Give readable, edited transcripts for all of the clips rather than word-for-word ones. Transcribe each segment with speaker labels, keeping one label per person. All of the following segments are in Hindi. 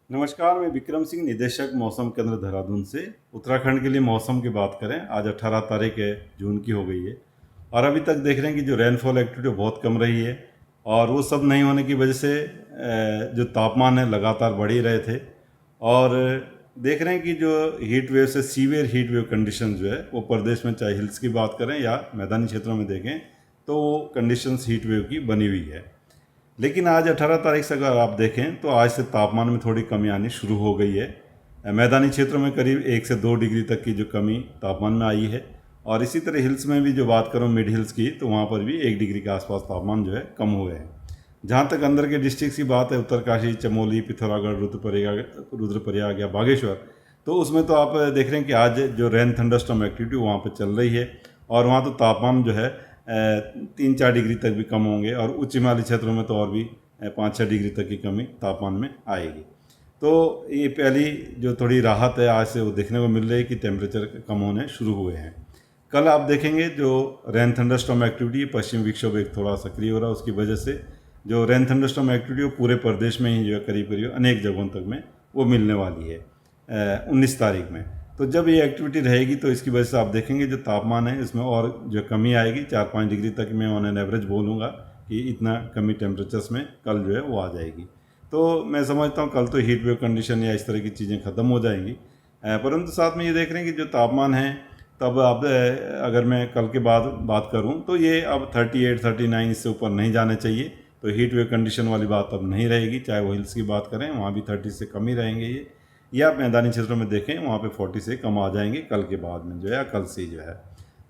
Speaker 1: नमस्कार, मैं विक्रम सिंह, निदेशक मौसम केंद्र देहरादून से। उत्तराखंड के लिए मौसम की बात करें, आज 18 तारीख है, जून की हो गई है और अभी तक देख रहे हैं कि जो रेनफॉल एक्टिविटी बहुत कम रही है और वो सब नहीं होने की वजह से जो तापमान है लगातार बढ़ ही रहे थे। और देख रहे हैं कि जो हीट वेव से सीवियर हीट वेव कंडीशन जो है वो प्रदेश में, चाहे हिल्स की बात करें या मैदानी क्षेत्रों में देखें, तो वो कंडीशंस हीट वेव की बनी हुई है। लेकिन आज 18 तारीख से अगर आप देखें तो आज से तापमान में थोड़ी कमी आनी शुरू हो गई है। मैदानी क्षेत्रों में करीब 1 से 2 डिग्री तक की जो कमी तापमान में आई है और इसी तरह हिल्स में भी जो बात करूँ मिड हिल्स की, तो वहाँ पर भी 1 डिग्री के आसपास तापमान जो है कम हुए हैं। जहाँ तक अंदर के डिस्ट्रिक्ट की बात है, उत्तरकाशी, चमोली, पिथौरागढ़, रुद्रप्रयाग या बागेश्वर, तो उसमें तो आप देख रहे हैं कि आज जो रेन थंडरस्टॉर्म एक्टिविटी वहाँ पर चल रही है और वहाँ तो तापमान जो है 3-4 डिग्री तक भी कम होंगे और उच्च हिमालय क्षेत्रों में तो और भी 5-6 डिग्री तक की कमी तापमान में आएगी। तो ये पहली जो थोड़ी राहत है आज से वो देखने को मिल रही है कि टेम्परेचर कम होने शुरू हुए हैं। कल आप देखेंगे जो रेन थंडरस्टॉर्म एक्टिविटी, पश्चिम विक्षोभ एक थोड़ा सक्रिय हो रहा है, उसकी वजह से जो रेन थंडरस्टॉर्म एक्टिविटी वो पूरे प्रदेश में ही जो है करीब करीब अनेक जगहों तक में वो मिलने वाली है 19 तारीख में। तो जब ये एक्टिविटी रहेगी तो इसकी वजह से आप देखेंगे जो तापमान है इसमें और जो कमी आएगी, 4-5 डिग्री तक मैं ऑन एन एवरेज बोलूँगा कि इतना कमी टेम्परेचर्स में कल जो है वो आ जाएगी। तो मैं समझता हूँ कल तो हीट वेव कंडीशन या इस तरह की चीज़ें ख़त्म हो जाएंगी। परंतु साथ में ये देख रहे हैं कि जो तापमान है, तब आप अगर मैं कल के बाद बात करूँ तो ये अब 38-39 इससे ऊपर नहीं जाने चाहिए। तो हीट वेव कंडीशन वाली बात अब नहीं रहेगी, चाहे वो हिल्स की बात करें वहाँ भी 30 से कम ही रहेंगे ये, या आप मैदानी क्षेत्रों में देखें वहाँ पे 40 से कम आ जाएंगे कल के बाद में जो है, कल से जो है।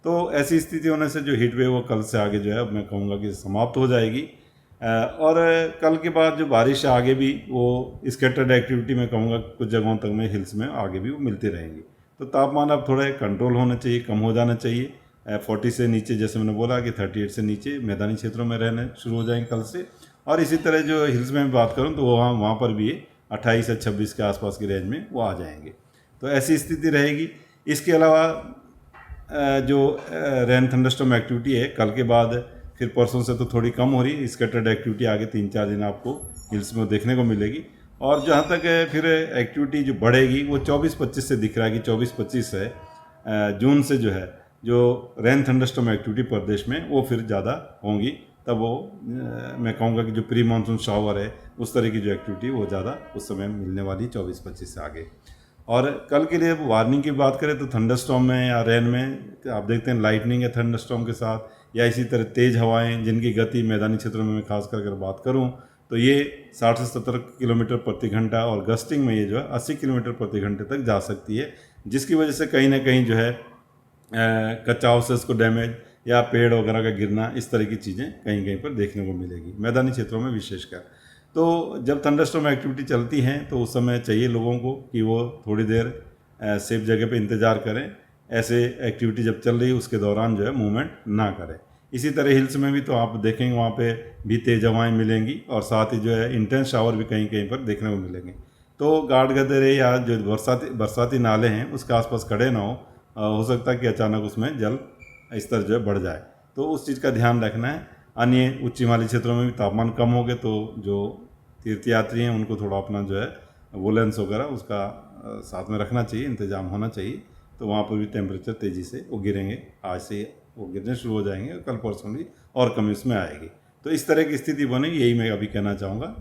Speaker 1: तो ऐसी स्थिति होने से जो हीट वेव वो कल से आगे जो है अब मैं कहूँगा कि समाप्त हो जाएगी। और कल के बाद जो बारिश आगे भी वो स्कैटर्ड एक्टिविटी में कहूँगा कुछ जगहों तक में हिल्स में आगे भी वो मिलती रहेंगी। तो तापमान अब थोड़ा कंट्रोल होना चाहिए, कम हो जाना चाहिए। 40 से नीचे, जैसे मैंने बोला कि 38 से नीचे मैदानी क्षेत्रों में रहने शुरू हो जाएंगे कल से। और इसी तरह जो हिल्स में बात करूँ तो वहाँ पर भी 28 से 26 के आसपास की रेंज में वो आ जाएंगे। तो ऐसी स्थिति रहेगी। इसके अलावा जो रेन थंडरस्टॉर्म एक्टिविटी है कल के बाद फिर परसों से तो थोड़ी कम हो रही, स्कैटर्ड एक्टिविटी आगे 3-4 दिन आपको हिल्स में देखने को मिलेगी। और जहाँ तक फिर एक्टिविटी जो बढ़ेगी वो 24-25 से दिख रहा है कि 24-25 है जून से जो है जो रेन थंडरस्टॉर्म एक्टिविटी प्रदेश में वो फिर ज़्यादा होंगी। तब वो मैं कहूँगा कि जो प्री मानसून शावर है उस तरह की जो एक्टिविटी वो ज़्यादा उस समय मिलने वाली 24-25 से आगे। और कल के लिए वार्निंग की बात करें तो थंडरस्टॉर्म में या रेन में आप देखते हैं लाइटनिंग है थंडरस्टॉर्म के साथ, या इसी तरह तेज़ हवाएं जिनकी गति मैदानी क्षेत्रों में मैं खासकर अगर बात करूं तो ये 60 से 70 किलोमीटर प्रति घंटा और गस्टिंग में ये जो है 80 किलोमीटर प्रति घंटे तक जा सकती है, जिसकी वजह से कहीं ना कहीं जो है कच्चा हाउसेस को डैमेज या पेड़ वगैरह का गिरना, इस तरह की चीज़ें कहीं कहीं पर देखने को मिलेगी मैदानी क्षेत्रों में विशेषकर। तो जब थंडरस्टॉर्म एक्टिविटी चलती हैं तो उस समय चाहिए लोगों को कि वो थोड़ी देर सेफ जगह पे इंतज़ार करें। ऐसे एक्टिविटी जब चल रही है उसके दौरान जो है मूवमेंट ना करें। इसी तरह हिल्स में भी तो आप देखेंगे वहाँ पे भी तेज़ हवाएँ मिलेंगी और साथ ही जो है इंटेंस शावर भी कहीं कहीं पर देखने को मिलेंगे। तो गाड गदेरे या जो बरसाती नाले हैं उसके आसपास खड़े ना हो सकता है कि अचानक उसमें जल स्तर जो है बढ़ जाए, तो उस चीज़ का ध्यान रखना है। अन्य उच्च हिमालय क्षेत्रों में भी तापमान कम हो गए तो जो तीर्थयात्री हैं उनको थोड़ा अपना जो है वोलेंस वगैरह उसका साथ में रखना चाहिए, इंतजाम होना चाहिए। तो वहाँ पर भी टेम्परेचर तेज़ी से वो गिरेंगे, आज से वो गिरने शुरू हो जाएंगे, कल परसों भी और कमी उसमें आएगी। तो इस तरह की स्थिति बने, यही मैं अभी कहना चाहूँगा।